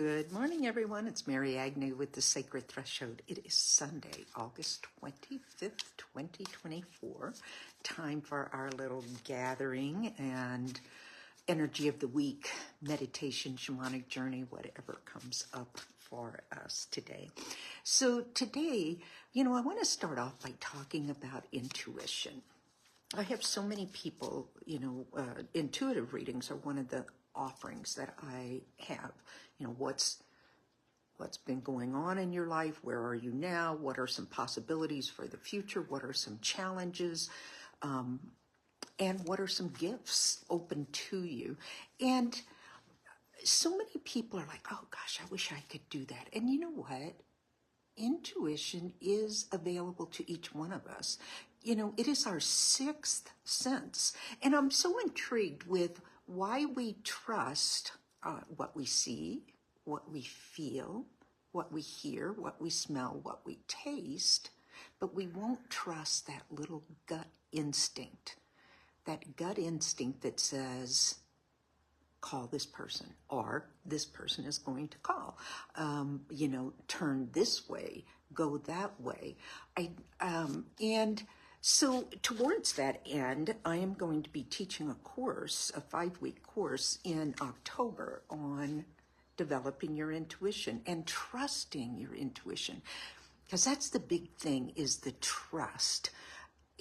Good morning, everyone. It's Mary Agnew with the Sacred Threshold. It is Sunday, August 25th, 2024. Time for our little gathering and energy of the week, meditation, shamanic journey, whatever comes up for us today. So today, I want to start off by talking about intuition. I have so many people, intuitive readings are one of the offerings that I have. What's been going on in your life? Where are you now? What are some possibilities for the future? What are some challenges? And what are some gifts open to you? And so many people are like, oh gosh, I wish I could do that. And you know what? Intuition is available to each one of us. It is our sixth sense. And I'm so intrigued with why we trust what we see, what we feel, what we hear, what we smell, what we taste, but we won't trust that little gut instinct that says, call this person, or this person is going to call, turn this way, go that way. And so towards that end, I am going to be teaching a course, a 5-week course in October on developing your intuition and trusting your intuition. Because that's the big thing, is the trust.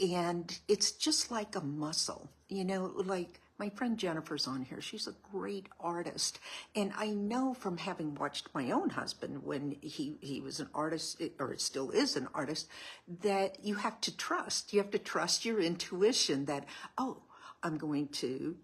And it's just like a muscle, like my friend Jennifer's on here. She's a great artist. And I know from having watched my own husband when he was an artist, or still is an artist, that you have to trust. You have to trust your intuition that, oh, I'm going to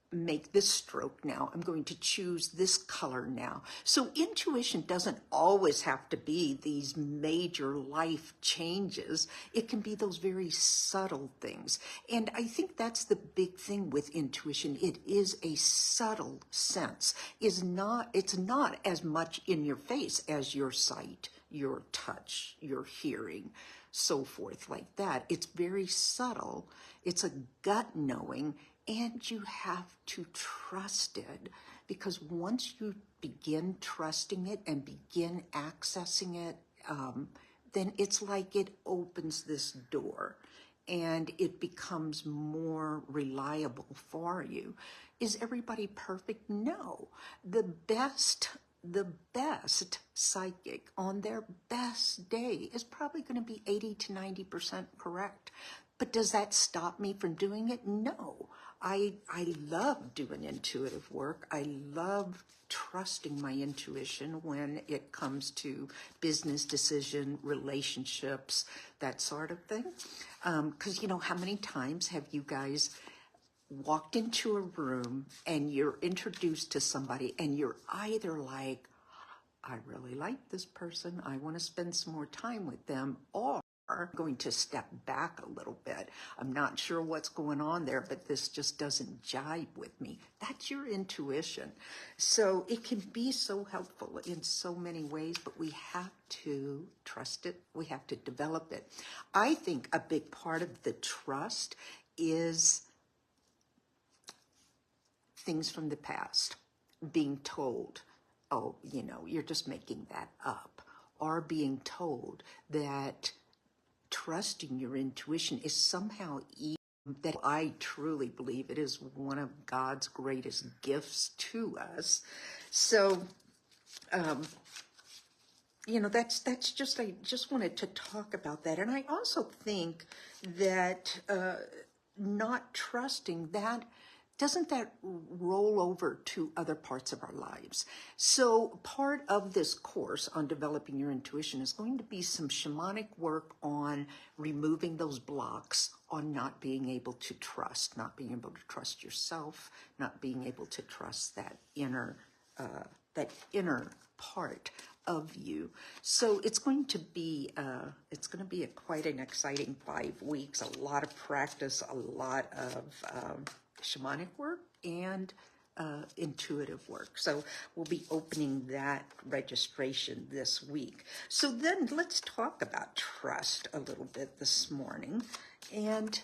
make this stroke now. I'm going to choose this color now. So intuition doesn't always have to be these major life changes. It can be those very subtle things. And I think that's the big thing with intuition. It is a subtle sense. It's not as much in your face as your sight, your touch, your hearing, so forth like that. It's very subtle. It's a gut knowing. And you have to trust it, because once you begin trusting it and begin accessing it, then it's like it opens this door and it becomes more reliable for you. Is everybody perfect? No. The best psychic on their best day is probably going to be 80 to 90% correct. But does that stop me from doing it? No. I love doing intuitive work. I love trusting my intuition when it comes to business decision, relationships, that sort of thing. Because, how many times have you guys walked into a room and you're introduced to somebody and you're either like, I really like this person, I want to spend some more time with them, or going to step back a little bit. I'm not sure what's going on there, but this just doesn't jibe with me. That's your intuition. So it can be so helpful in so many ways, but we have to trust it. We have to develop it. I think a big part of the trust is things from the past, being told, oh, you're just making that up, or being told that trusting your intuition is somehow that I truly believe it is one of God's greatest gifts to us. So, that's just, I just wanted to talk about that. And I also think that not trusting that, doesn't that roll over to other parts of our lives? So part of this course on developing your intuition is going to be some shamanic work on removing those blocks on not being able to trust, not being able to trust yourself, not being able to trust that inner part of you. So it's going to be quite an exciting 5 weeks, a lot of practice, a lot of shamanic work and intuitive work. So we'll be opening that registration this week. So then let's talk about trust a little bit this morning. And,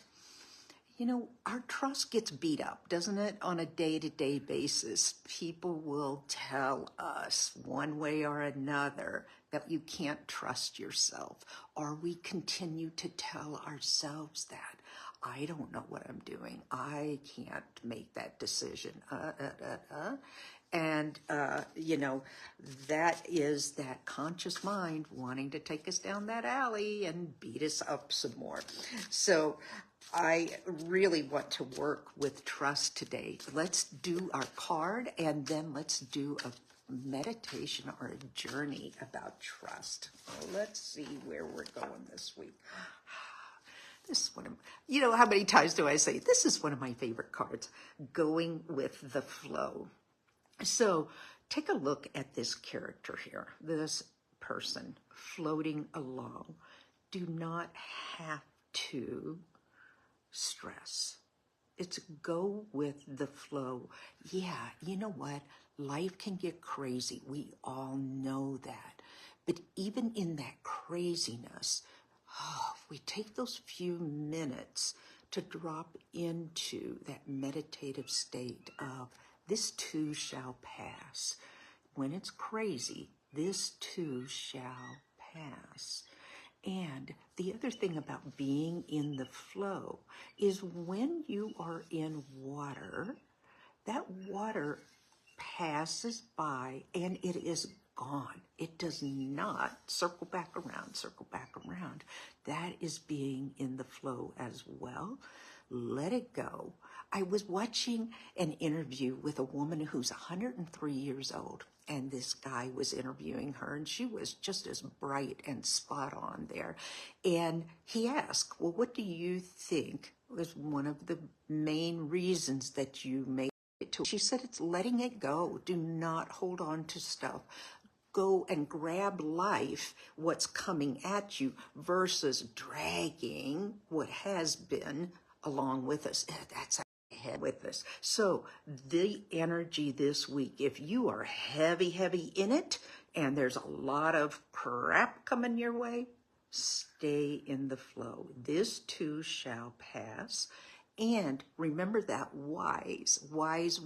You know, our trust gets beat up, doesn't it, on a day-to-day basis? People will tell us one way or another that you can't trust yourself, or we continue to tell ourselves that. I don't know what I'm doing. I can't make that decision. And, you know, that is that conscious mind wanting to take us down that alley and beat us up some more. So I really want to work with trust today. Let's do our card, and then let's do a meditation or a journey about trust. Let's see where we're going this week. This is one of, you know, how many times do I say, this is one of my favorite cards, going with the flow. So take a look at this character here, this person floating along. Do not have to stress. It's go with the flow. Yeah, you know what? Life can get crazy. We all know that. But even in that craziness, we take those few minutes to drop into that meditative state of this too shall pass. When it's crazy, this too shall pass. And the other thing about being in the flow is when you are in water, that water passes by and it is gone. It does not circle back around, circle back around. That is being in the flow as well. Let it go. I was watching an interview with a woman who's 103 years old, and this guy was interviewing her, and she was just as bright and spot on there. And he asked, well, what do you think was one of the main reasons that you made it to? She said, it's letting it go. Do not hold on to stuff. Go and grab life, what's coming at you, versus dragging what has been along with us. That's ahead with us. So the energy this week, if you are heavy, heavy in it, and there's a lot of crap coming your way, stay in the flow. This too shall pass. And remember that wise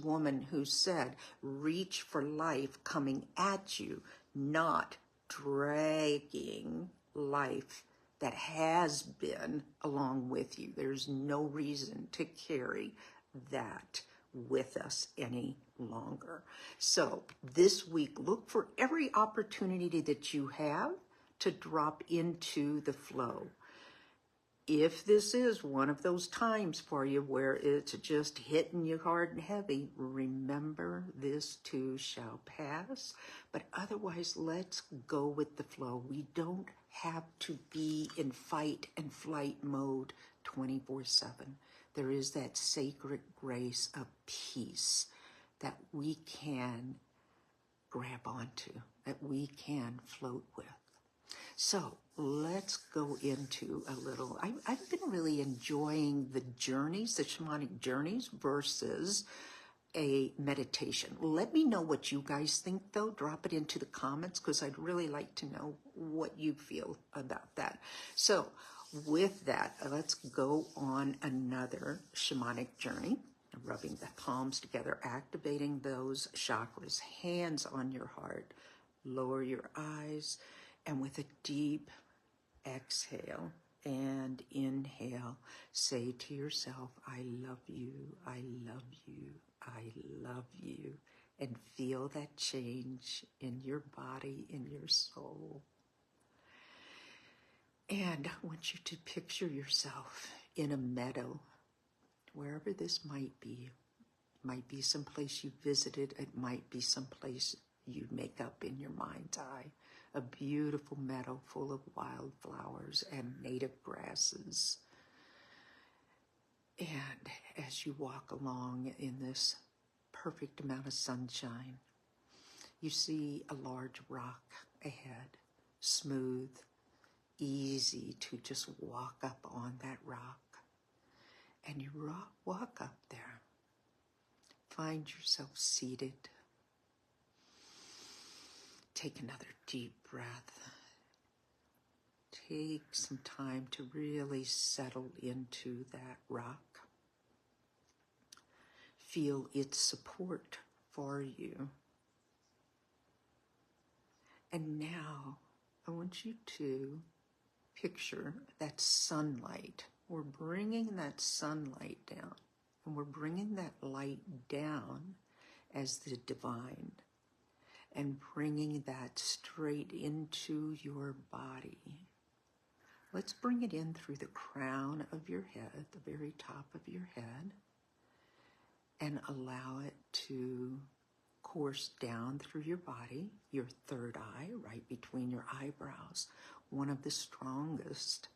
woman who said, reach for life coming at you, not dragging life that has been along with you. There's no reason to carry that with us any longer. So this week, look for every opportunity that you have to drop into the flow. If this is one of those times for you where it's just hitting you hard and heavy, remember this too shall pass. But otherwise, let's go with the flow. We don't have to be in fight and flight mode 24/7. There is that sacred grace of peace that we can grab onto, that we can float with. So let's go into a little, I've been really enjoying the journeys, the shamanic journeys versus a meditation. Let me know what you guys think though. Drop it into the comments because I'd really like to know what you feel about that. So with that, let's go on another shamanic journey. Rubbing the palms together, activating those chakras, hands on your heart, lower your eyes, and with a deep exhale and inhale, say to yourself, I love you, I love you, I love you, and feel that change in your body, in your soul. And I want you to picture yourself in a meadow, wherever this might be. It might be someplace you visited, it might be someplace you make up in your mind's eye. A beautiful meadow full of wildflowers and native grasses. And as you walk along in this perfect amount of sunshine, you see a large rock ahead, smooth, easy to just walk up on that rock. And you walk up there. Find yourself seated. Take another deep breath. Take some time to really settle into that rock. feel its support for you. And now I want you to picture that sunlight. We're bringing that sunlight down, and we're bringing that light down as the divine, and bringing that straight into your body. Let's bring it in through the crown of your head, the very top of your head, and allow it to course down through your body, your third eye, right between your eyebrows, one of the strongest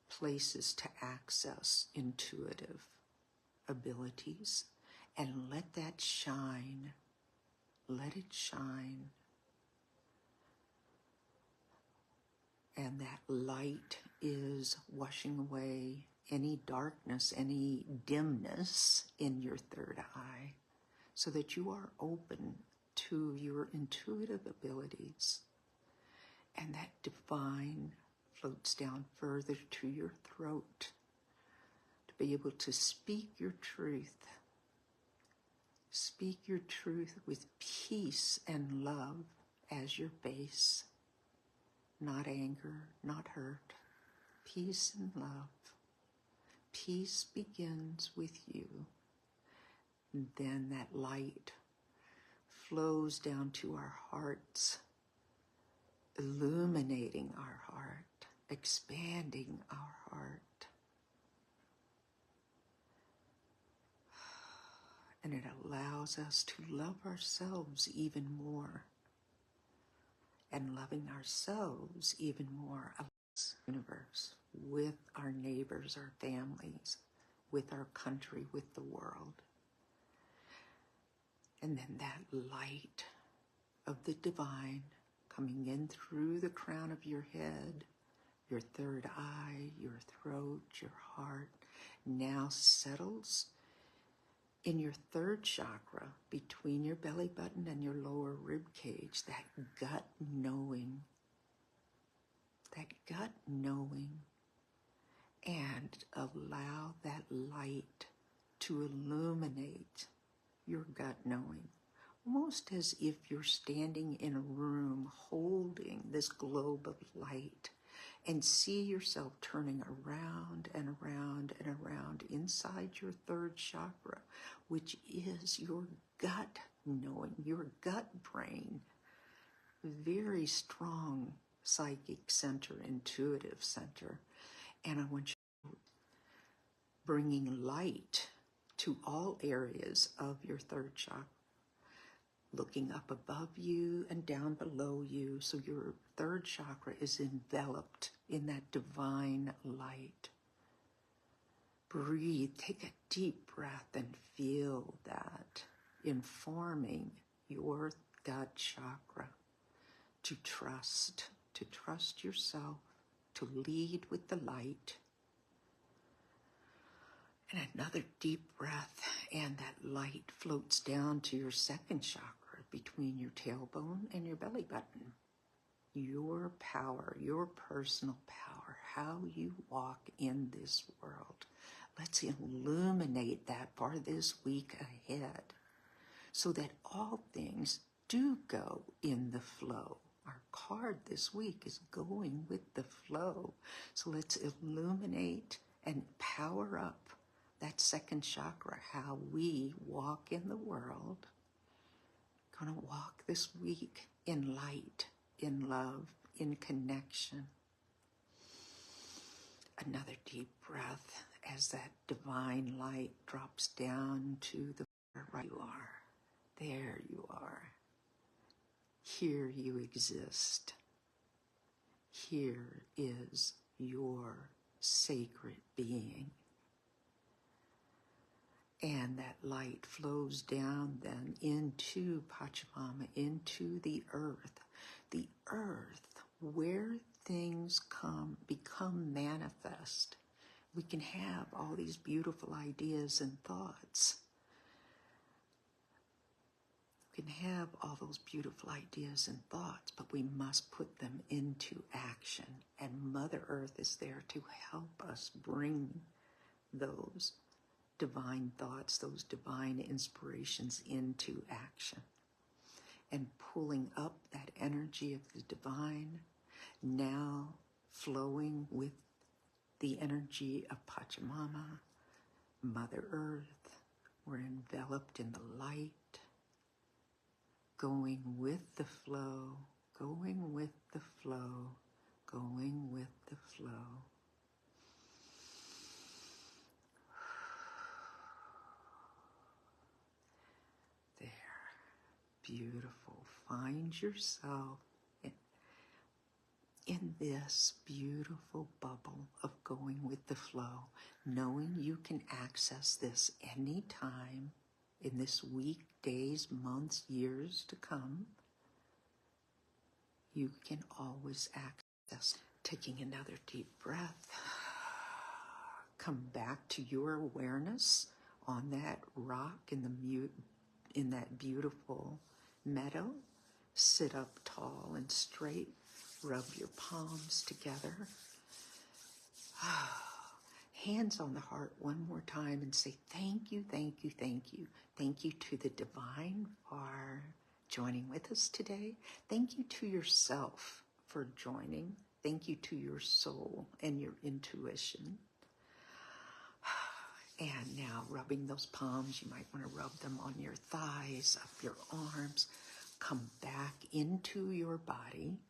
places to access intuitive abilities. And let that shine. Let it shine. And that light is washing away any darkness, any dimness in your third eye, so that you are open to your intuitive abilities. And that divine floats down further to your throat to be able to speak your truth. Speak your truth with peace and love as your base. Not anger, not hurt. Peace and love. Peace begins with you. And then that light flows down to our hearts, illuminating our heart, expanding our heart. And it allows us to love ourselves even more. And loving ourselves even more of this universe, with our neighbors, our families, with our country, with the world. And then that light of the divine coming in through the crown of your head, your third eye, your throat, your heart, now settles in your third chakra, between your belly button and your lower rib cage, that gut knowing, and allow that light to illuminate your gut knowing, almost as if you're standing in a room holding this globe of light, and see yourself turning around and around and around inside your third chakra, which is your gut knowing, your gut brain, very strong psychic center, intuitive center. And I want you bringing light to all areas of your third chakra, looking up above you and down below you, so your third chakra is enveloped in that divine light. Breathe, take a deep breath and feel that informing your gut chakra to trust yourself, to lead with the light. And another deep breath, and that light floats down to your second chakra, between your tailbone and your belly button. Your power, your personal power, how you walk in this world. Let's illuminate that for this week ahead, so that all things do go in the flow. Our card this week is going with the flow. So let's illuminate and power up that second chakra, how we walk in the world. Going to walk this week in light, in love, in connection. Another deep breath as that divine light drops down to the right you are. There you are. Here you exist. Here is your sacred being. And that light flows down then into Pachamama, into the earth where things become manifest. We can have all these beautiful ideas and thoughts. We can have all those beautiful ideas and thoughts, but we must put them into action. And Mother Earth is there to help us bring those divine thoughts, those divine inspirations into action. And pulling up that energy of the divine, now flowing with the energy of Pachamama, Mother Earth. We're enveloped in the light, going with the flow, going with the flow, going with the flow. There, beautiful. Find yourself in this beautiful bubble of going with the flow, knowing you can access this anytime in this week, days, months, years to come. You can always access. Taking another deep breath. Come back to your awareness on that rock in that beautiful meadow. Sit up tall and straight. Rub your palms together. Hands on the heart one more time and say thank you, thank you, thank you. Thank you to the divine for joining with us today. Thank you to yourself for joining. Thank you to your soul and your intuition. And now rubbing those palms, you might want to rub them on your thighs, up your arms. Come back into your body.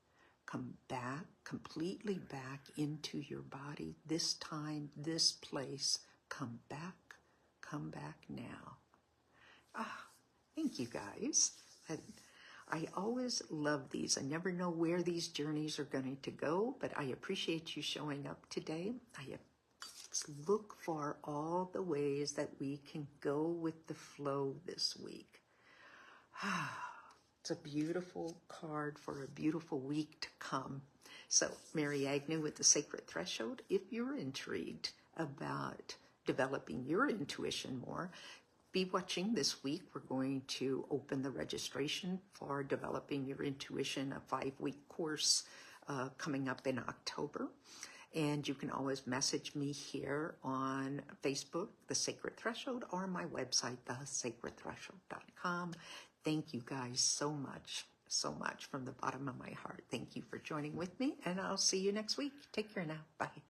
Come back, completely back into your body. This time, this place. Come back now. Thank you guys. I always love these. I never know where these journeys are going to go, but I appreciate you showing up today. Look for all the ways that we can go with the flow this week. It's a beautiful card for a beautiful week to come. So, Mary Agnew with the Sacred Threshold, if you're intrigued about developing your intuition more, be watching this week. We're going to open the registration for developing your intuition, a 5-week course coming up in October. And you can always message me here on Facebook, The Sacred Threshold, or my website, thesacredthreshold.com. Thank you guys so much from the bottom of my heart. Thank you for joining with me, and I'll see you next week. Take care now. Bye.